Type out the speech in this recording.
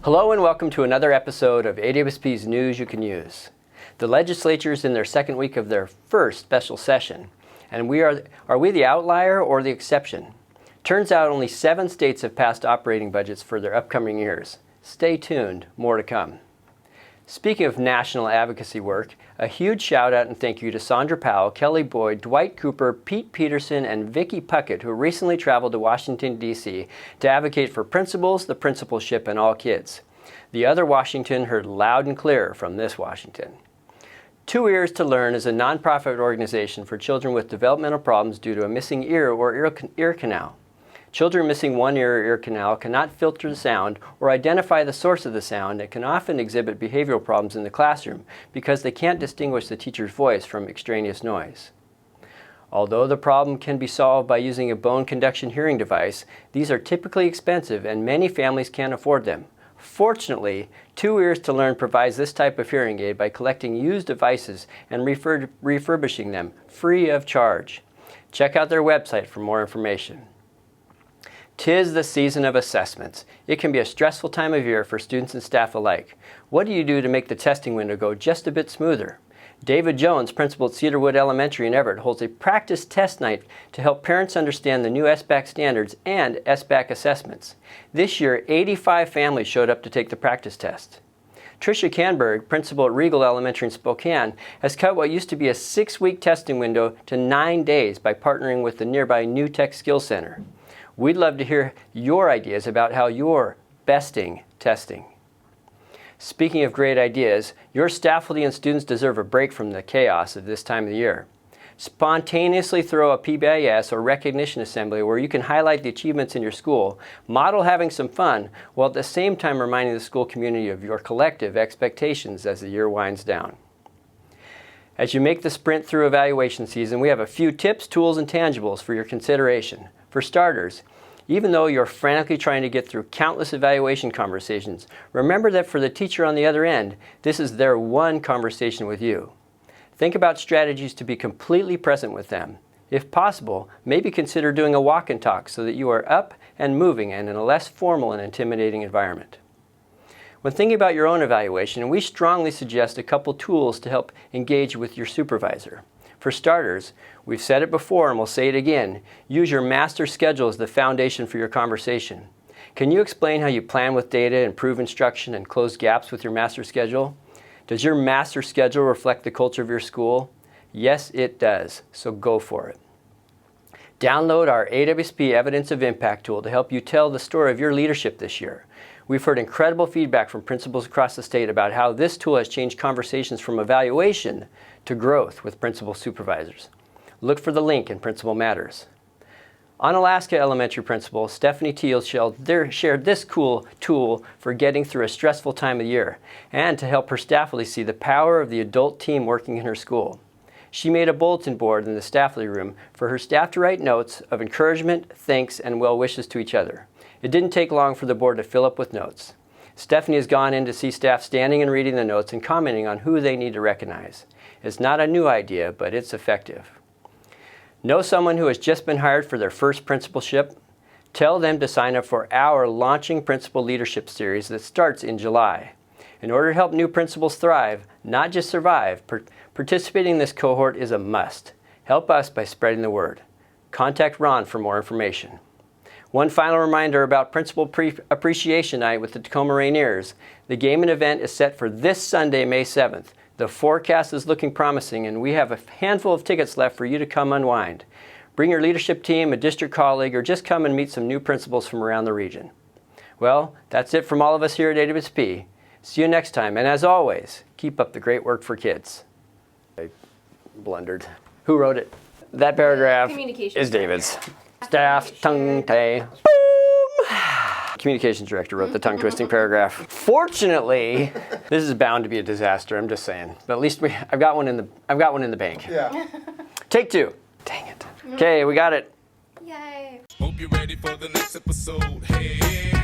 Hello and welcome to another episode of AWSP's News You Can Use. The legislature is in their second week of their first special session. And are we the outlier or the exception? Turns out only 7 states have passed operating budgets for their upcoming years. Stay tuned, more to come. Speaking of national advocacy work, a huge shout out and thank you to Sandra Powell, Kelly Boyd, Dwight Cooper, Pete Peterson, and Vicki Puckett, who recently traveled to Washington, D.C. to advocate for principals, the principalship, and all kids. The other Washington heard loud and clear from this Washington. Two Ears to Learn is a nonprofit organization for children with developmental problems due to a missing ear or ear canal. Children missing one ear or ear canal cannot filter the sound or identify the source of the sound and can often exhibit behavioral problems in the classroom because they can't distinguish the teacher's voice from extraneous noise. Although the problem can be solved by using a bone conduction hearing device, these are typically expensive and many families can't afford them. Fortunately, Two Ears to Learn provides this type of hearing aid by collecting used devices and refurbishing them free of charge. Check out their website for more information. 'Tis the season of assessments. It can be a stressful time of year for students and staff alike. What do you do to make the testing window go just a bit smoother? David Jones, principal at Cedarwood Elementary in Everett, holds a practice test night to help parents understand the new SBAC standards and SBAC assessments. This year, 85 families showed up to take the practice test. Tricia Canberg, principal at Regal Elementary in Spokane, has cut what used to be a 6-week testing window to 9 days by partnering with the nearby New Tech Skills Center. We'd love to hear your ideas about how you're besting testing. Speaking of great ideas, your faculty and students deserve a break from the chaos of this time of the year. Spontaneously throw a PBIS or recognition assembly where you can highlight the achievements in your school, model having some fun, while at the same time reminding the school community of your collective expectations as the year winds down. As you make the sprint through evaluation season, we have a few tips, tools, and tangibles for your consideration. For starters, even though you're frantically trying to get through countless evaluation conversations, remember that for the teacher on the other end, this is their one conversation with you. Think about strategies to be completely present with them. If possible, maybe consider doing a walk and talk so that you are up and moving and in a less formal and intimidating environment. When thinking about your own evaluation, we strongly suggest a couple tools to help engage with your supervisor. For starters, we've said it before and we'll say it again, use your master schedule as the foundation for your conversation. Can you explain how you plan with data, improve instruction, and close gaps with your master schedule? Does your master schedule reflect the culture of your school? Yes, it does, so go for it. Download our AWSP Evidence of Impact tool to help you tell the story of your leadership this year. We've heard incredible feedback from principals across the state about how this tool has changed conversations from evaluation to growth with principal supervisors. Look for the link in Principal Matters. Onalaska Elementary Principal Stephanie Teal shared this cool tool for getting through a stressful time of year and to help her faculty see the power of the adult team working in her school. She made a bulletin board in the faculty room for her staff to write notes of encouragement, thanks, and well wishes to each other. It didn't take long for the board to fill up with notes. Stephanie has gone in to see staff standing and reading the notes and commenting on who they need to recognize. It's not a new idea, but it's effective. Know someone who has just been hired for their first principalship? Tell them to sign up for our Launching Principal Leadership Series that starts in July. In order to help new principals thrive, not just survive, participating in this cohort is a must. Help us by spreading the word. Contact Ron for more information. One final reminder about Principal Appreciation Night with the Tacoma Rainiers. The game and event is set for this Sunday, May 7th. The forecast is looking promising, and we have a handful of tickets left for you to come unwind. Bring your leadership team, a district colleague, or just come and meet some new principals from around the region. Well, that's it from all of us here at AWSP. See you next time, and as always, keep up the great work for kids. I blundered. Who wrote it? That paragraph is David's. Staff, tongue, tay. Communications director wrote the tongue-twisting paragraph. Fortunately, this is bound to be a disaster. I'm just saying. But at least I've got one in the bank. Yeah. Take 2. Dang it. Okay, we got it. Yay. Hope you're ready for the next episode. Hey.